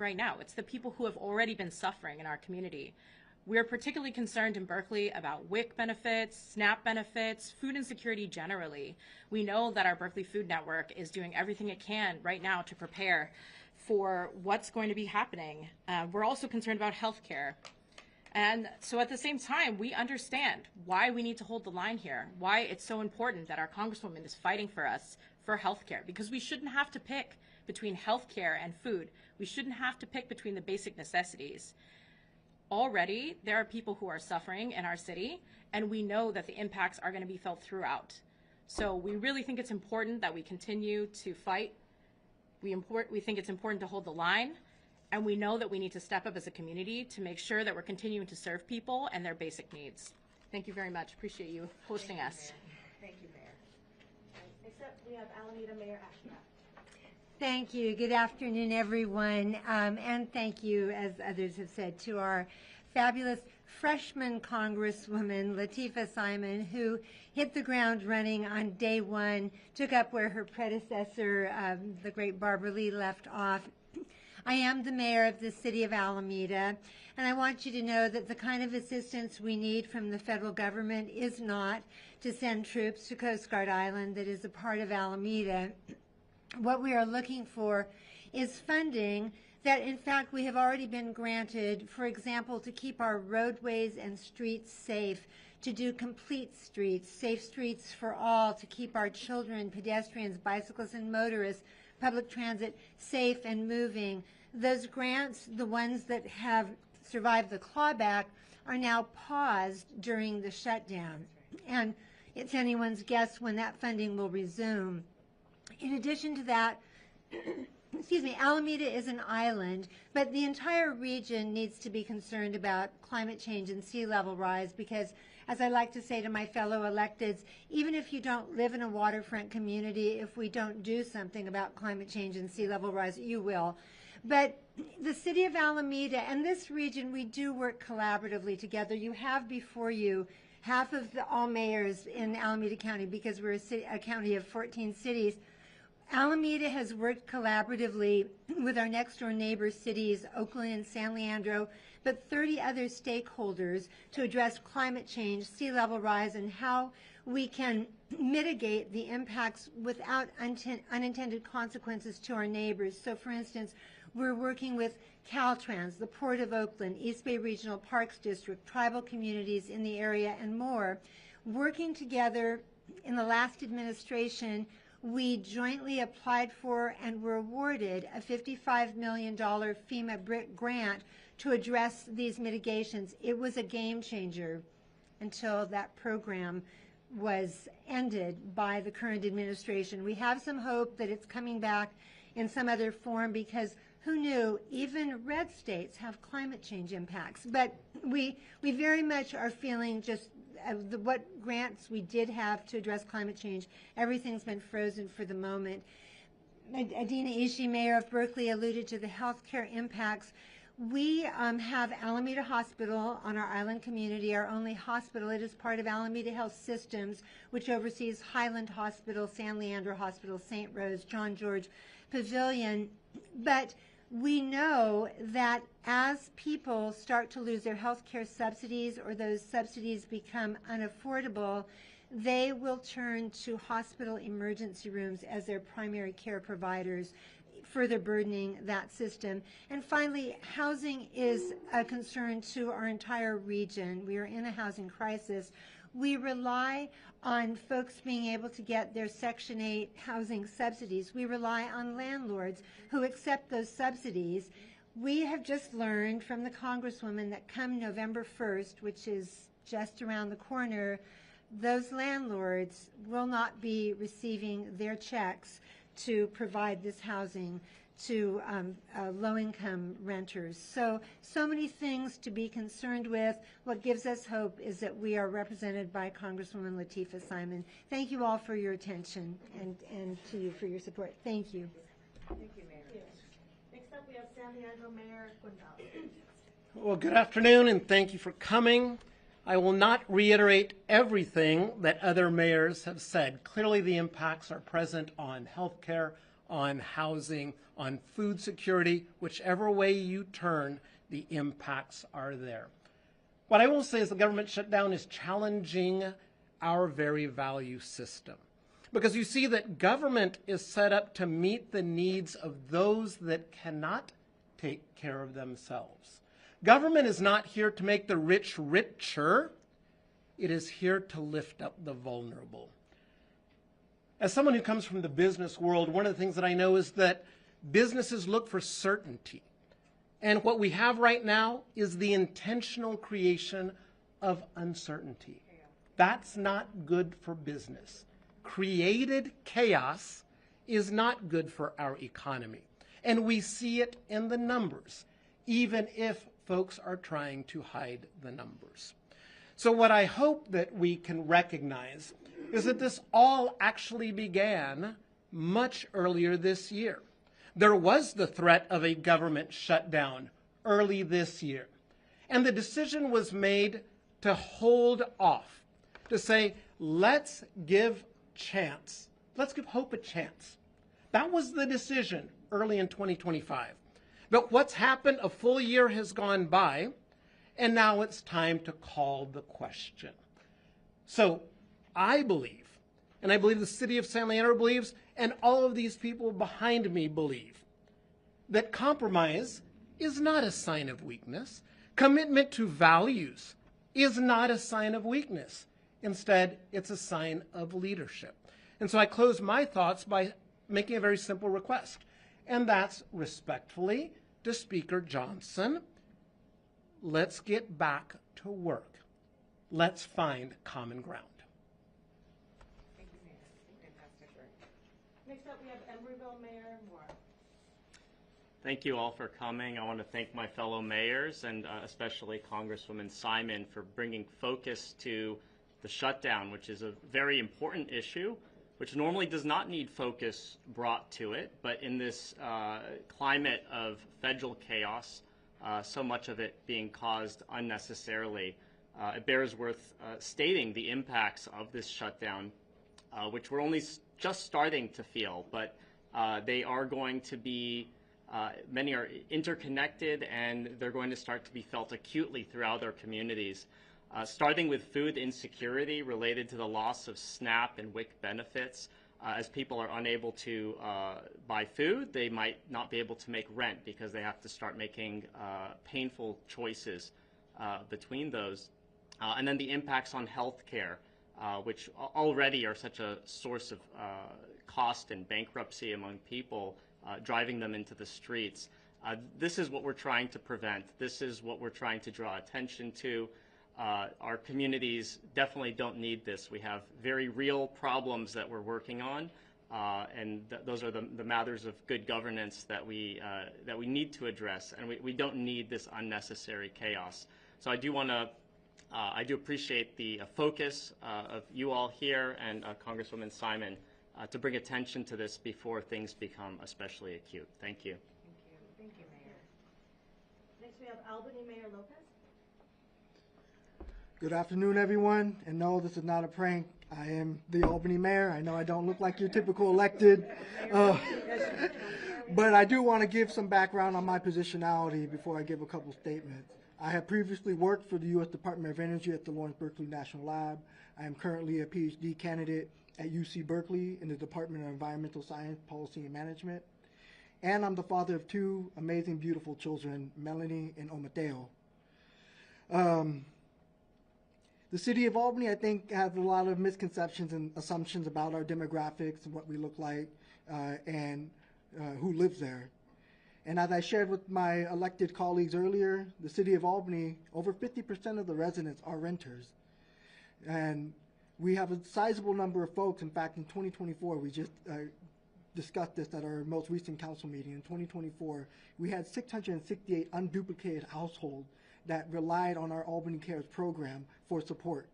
right now. It's the people who have already been suffering in our community. We're particularly concerned in Berkeley about WIC benefits, SNAP benefits, food insecurity generally. We know that our Berkeley Food Network is doing everything it can right now to prepare for what's going to be happening. We're also concerned about healthcare. And so at the same time, we understand why we need to hold the line here, why it's so important that our Congresswoman is fighting for us for healthcare, because we shouldn't have to pick between healthcare and food. We shouldn't have to pick between the basic necessities. Already, there are people who are suffering in our city, and we know that the impacts are going to be felt throughout. So we really think it's important that we continue to fight. We think it's important to hold the line, and we know that we need to step up as a community to make sure that we're continuing to serve people and their basic needs. Thank you very much. Appreciate you hosting us. Thank you, Mayor. Next up, we have Alameda Mayor Ashcraft. Thank you. Good afternoon, everyone. And thank you, as others have said, to our fabulous freshman Congresswoman Lateefah Simon, who hit the ground running on day one, took up where her predecessor, the great Barbara Lee, left off. I am the mayor of the city of Alameda, and I want you to know that the kind of assistance we need from the federal government is not to send troops to Coast Guard Island that is a part of Alameda. What we are looking for is funding that, in fact, we have already been granted, for example, to keep our roadways and streets safe, to do complete streets, safe streets for all, to keep our children, pedestrians, bicyclists, and motorists, public transit safe and moving. Those grants, the ones that have survived the clawback, are now paused during the shutdown. And it's anyone's guess when that funding will resume. In addition to that, excuse me, Alameda is an island, but the entire region needs to be concerned about climate change and sea level rise because, as I like to say to my fellow electeds, even if you don't live in a waterfront community, if we don't do something about climate change and sea level rise, you will. But the city of Alameda and this region, we do work collaboratively together. You have before you half of all mayors in Alameda County because we're a county of 14 cities. Alameda has worked collaboratively with our next door neighbor cities, Oakland and San Leandro, but 30 other stakeholders to address climate change, sea level rise, and how we can mitigate the impacts without unintended consequences to our neighbors. So, for instance, we're working with Caltrans, the Port of Oakland, East Bay Regional Parks District, tribal communities in the area, and more. Working together in the last administration, we jointly applied for and were awarded a $55 million FEMA grant to address these mitigations. It was a game changer until that program was ended by the current administration. We have some hope that it's coming back in some other form because who knew even red states have climate change impacts. But we very much are feeling just what grants we did have to address climate change. Everything's been frozen for the moment. Adena Ishii, Mayor of Berkeley, alluded to the healthcare impacts. We have Alameda Hospital on our island community, our only hospital. It is part of Alameda Health Systems, which oversees Highland Hospital, San Leandro Hospital, St. Rose, John George Pavilion. But we know that as people start to lose their health care subsidies or those subsidies become unaffordable, they will turn to hospital emergency rooms as their primary care providers, further burdening that system. And finally, housing is a concern to our entire region. We are in a housing crisis. We rely on folks being able to get their Section 8 housing subsidies. We rely on landlords who accept those subsidies. We have just learned from the Congresswoman that come November 1st, which is just around the corner, those landlords will not be receiving their checks to provide this housing to low-income renters. So many things to be concerned with. What gives us hope is that we are represented by Congresswoman Lateefah Simon. Thank you all for your attention and to you for your support. Thank you. Thank you, Mayor. Next up, we have San Leandro Mayor Gonzalez. Well, good afternoon, and thank you for coming. I will not reiterate everything that other mayors have said. Clearly, the impacts are present on healthcare, on housing, on food security, whichever way you turn, the impacts are there. What I will say is the government shutdown is challenging our very value system. Because you see that government is set up to meet the needs of those that cannot take care of themselves. Government is not here to make the rich richer. It is here to lift up the vulnerable. As someone who comes from the business world, one of the things that I know is that businesses look for certainty. And what we have right now is the intentional creation of uncertainty. That's not good for business. Created chaos is not good for our economy. And we see it in the numbers, even if folks are trying to hide the numbers. So what I hope that we can recognize is that this all actually began much earlier this year. There was the threat of a government shutdown early this year. And the decision was made to hold off, to say, let's give chance. Let's give hope a chance. That was the decision early in 2025. But what's happened, a full year has gone by, and now it's time to call the question. So I believe, and I believe the city of San Leandro believes, and all of these people behind me believe, that compromise is not a sign of weakness. Commitment to values is not a sign of weakness. Instead, it's a sign of leadership. And so I close my thoughts by making a very simple request, and that's respectfully to Speaker Johnson, let's get back to work. Let's find common ground. Thank you, Mayor. Fantastic work. Next up, we have Emeryville Mayor Moore. Thank you all for coming. I want to thank my fellow mayors and especially Congresswoman Simon for bringing focus to the shutdown, which is a very important issue, which normally does not need focus brought to it. But in this climate of federal chaos, so much of it being caused unnecessarily, it bears worth stating the impacts of this shutdown, which we're only just starting to feel, but they are going to be many are interconnected, and they're going to start to be felt acutely throughout our communities, starting with food insecurity related to the loss of SNAP and WIC benefits. As people are unable to buy food, they might not be able to make rent because they have to start making painful choices between those. And then the impacts on healthcare, which already are such a source of cost and bankruptcy among people, driving them into the streets. This is what we're trying to prevent. This is what we're trying to draw attention to. Our communities definitely don't need this. We have very real problems that we're working on, and those are the matters of good governance that we need to address, and we don't need this unnecessary chaos. So I do want to I do appreciate the focus of you all here and Congresswoman Simon to bring attention to this before things become especially acute. Thank you. Thank you, Mayor. Next, we have Albany Mayor Lopez. Good afternoon, everyone. And no, this is not a prank. I am the Albany mayor. I know I don't look like your typical elected, but I do want to give some background on my positionality before I give a couple statements. I have previously worked for the U.S. Department of Energy at the Lawrence Berkeley National Lab. I am currently a PhD candidate at UC Berkeley in the Department of Environmental Science, Policy, and Management. And I'm the father of two amazing, beautiful children, Melanie and Omateo. The city of Albany, I think, has a lot of misconceptions and assumptions about our demographics and what we look like and who lives there. And as I shared with my elected colleagues earlier, the city of Albany, over 50% of the residents are renters. And we have a sizable number of folks. In fact, in 2024, we just discussed this at our most recent council meeting. In 2024, we had 668 unduplicated households that relied on our Albany Cares program for support.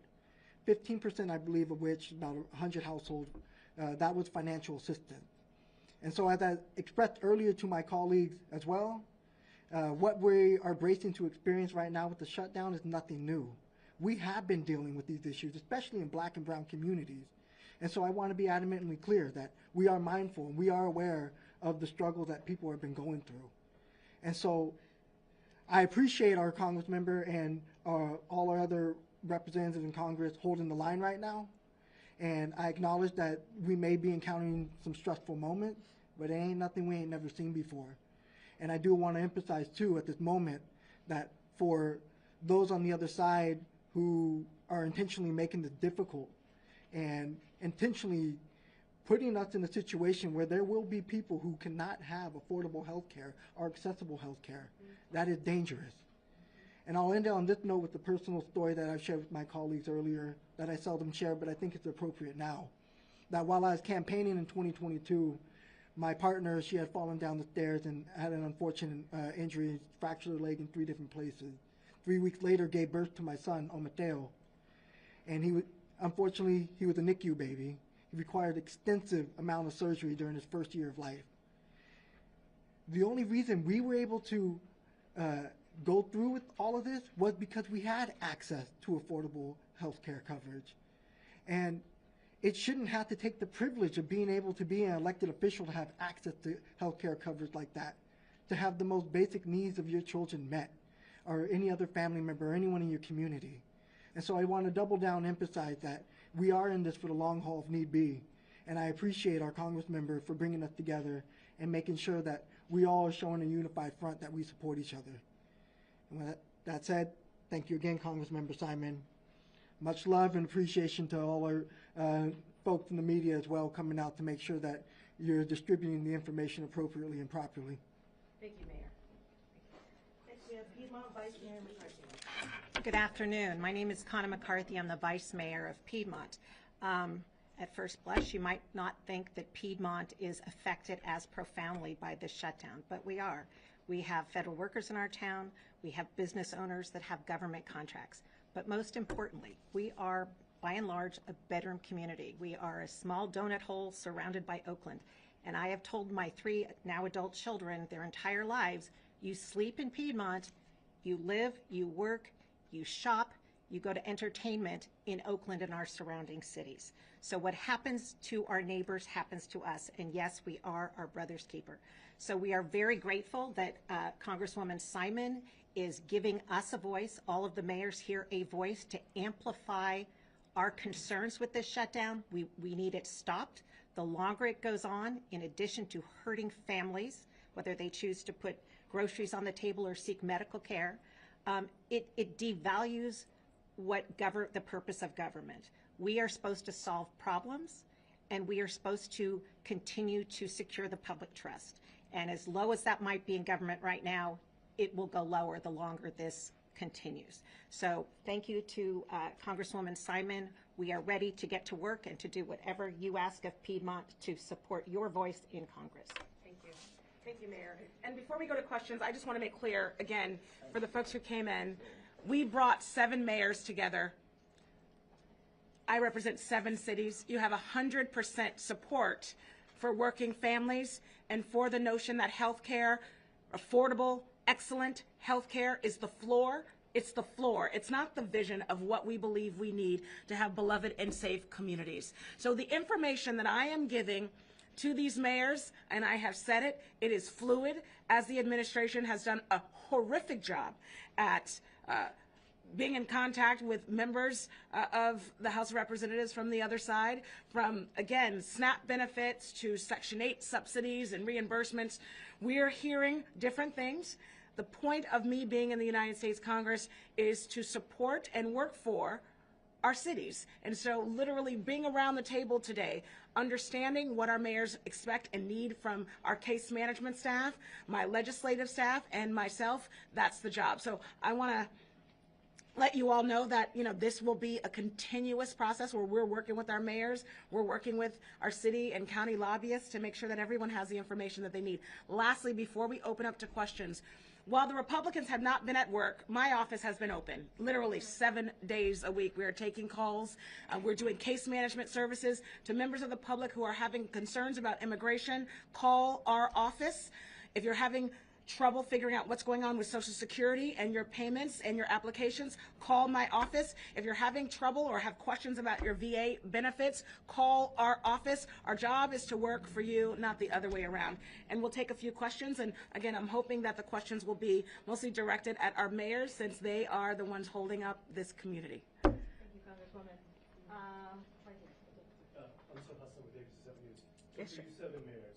15%, I believe, of which, about 100 households, that was financial assistance. And so as I expressed earlier to my colleagues as well, what we are bracing to experience right now with the shutdown is nothing new. We have been dealing with these issues, especially in Black and brown communities. And so I want to be adamantly clear that we are mindful and we are aware of the struggle that people have been going through. And so I appreciate our Congressmember and all our other representatives in Congress holding the line right now. And I acknowledge that we may be encountering some stressful moments, but it ain't nothing we ain't never seen before. And I do want to emphasize, too, at this moment, that for those on the other side who are intentionally making this difficult and intentionally putting us in a situation where there will be people who cannot have affordable health care or accessible health care, that is dangerous. And I'll end it on this note with the personal story that I've shared with my colleagues earlier that I seldom share, but I think it's appropriate now. That while I was campaigning in 2022, my partner, she had fallen down the stairs and had an unfortunate injury, fractured her leg in 3 different places. 3 weeks later, gave birth to my son, Mateo. And unfortunately, he was a NICU baby. He required extensive amount of surgery during his first year of life. The only reason we were able to go through with all of this was because we had access to affordable health care coverage. And it shouldn't have to take the privilege of being able to be an elected official to have access to health care coverage like that, to have the most basic needs of your children met, or any other family member, or anyone in your community. And so I want to double down and emphasize that we are in this for the long haul if need be. And I appreciate our Congressmember for bringing us together and making sure that we all are showing a unified front that we support each other. And with that said, thank you again, Congressmember Simon. Much love and appreciation to all our folks in the media as well, coming out to make sure that you're distributing the information appropriately and properly. Thank you, Mayor. Next we have Piedmont Vice Mayor McCarthy. Good afternoon. My name is Connie McCarthy. I'm the Vice Mayor of Piedmont. At first blush, you might not think that Piedmont is affected as profoundly by this shutdown, but we are. We have federal workers in our town. We have business owners that have government contracts. But most importantly, we are, by and large, a bedroom community. We are a small donut hole surrounded by Oakland. And I have told my 3 now adult children their entire lives, you sleep in Piedmont, you live, you work, you shop, you go to entertainment in Oakland and our surrounding cities. So what happens to our neighbors happens to us. And yes, we are our brother's keeper. So we are very grateful that Congresswoman Simon is giving us a voice, all of the mayors here a voice to amplify our concerns with this shutdown. We need it stopped. The longer it goes on, in addition to hurting families, whether they choose to put groceries on the table or seek medical care, it devalues the purpose of government. We are supposed to solve problems, and we are supposed to continue to secure the public trust. And as low as that might be in government right now, it will go lower the longer this continues. So thank you to Congresswoman Simon. We are ready to get to work and to do whatever you ask of Piedmont to support your voice in Congress. Thank you. Thank you, Mayor. And before we go to questions, I just want to make clear, again, for the folks who came in, we brought 7 mayors together. I represent 7 cities. You have 100% support for working families and for the notion that health care, affordable, excellent health care is the floor. It's the floor. It's not the vision of what we believe we need to have beloved and safe communities. So the information that I am giving to these mayors, and I have said it, it is fluid, as the administration has done a horrific job at being in contact with members of the House of Representatives from the other side, from, again, SNAP benefits to Section 8 subsidies and reimbursements. We're hearing different things. The point of me being in the United States Congress is to support and work for our cities. And so literally being around the table today, understanding what our mayors expect and need from our case management staff, my legislative staff, and myself, that's the job. So I want to let you all know that, this will be a continuous process where we're working with our mayors, we're working with our city and county lobbyists to make sure that everyone has the information that they need. Lastly, before we open up to questions, while the Republicans have not been at work, my office has been open, literally 7 days a week. We are taking calls. We're doing case management services to members of the public who are having concerns about immigration. Call our office. If you're having trouble figuring out what's going on with Social Security and your payments and your applications, call my office. If you're having trouble or have questions about your VA benefits, call our office. Our job is to work for you, not the other way around. And we'll take a few questions. And again, I'm hoping that the questions will be mostly directed at our mayors, since they are the ones holding up this community. Thank you, Congresswoman. Right here. I'm so Hassan with ABC 7 News. Yes, For sir. you 7 mayors,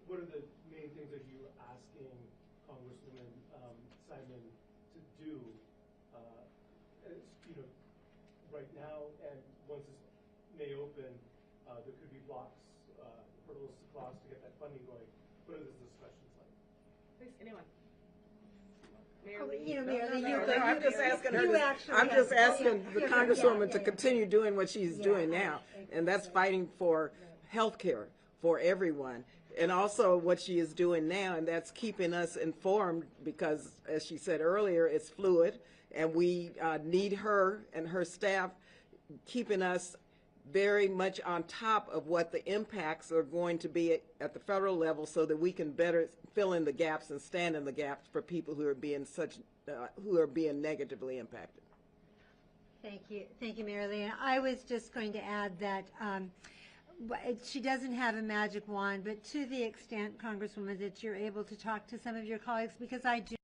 what are the main things that you're asking Congresswoman Simon to do, right now, and once this may open, there could be blocks, hurdles to cross to get that funding going. What are those discussions like? Please, anyone. I'm just asking her. I'm have- just asking the yeah, Congresswoman yeah, to yeah. continue doing what she's doing now, and that's fighting for health care for everyone, and also what she is doing now, and that's keeping us informed, because, as she said earlier, it's fluid, and we need her and her staff keeping us very much on top of what the impacts are going to be at the federal level, so that we can better fill in the gaps and stand in the gaps for people who are being negatively impacted. Thank you, Marilyn. I was just going to add that she doesn't have a magic wand, but to the extent, Congresswoman, that you're able to talk to some of your colleagues, because I do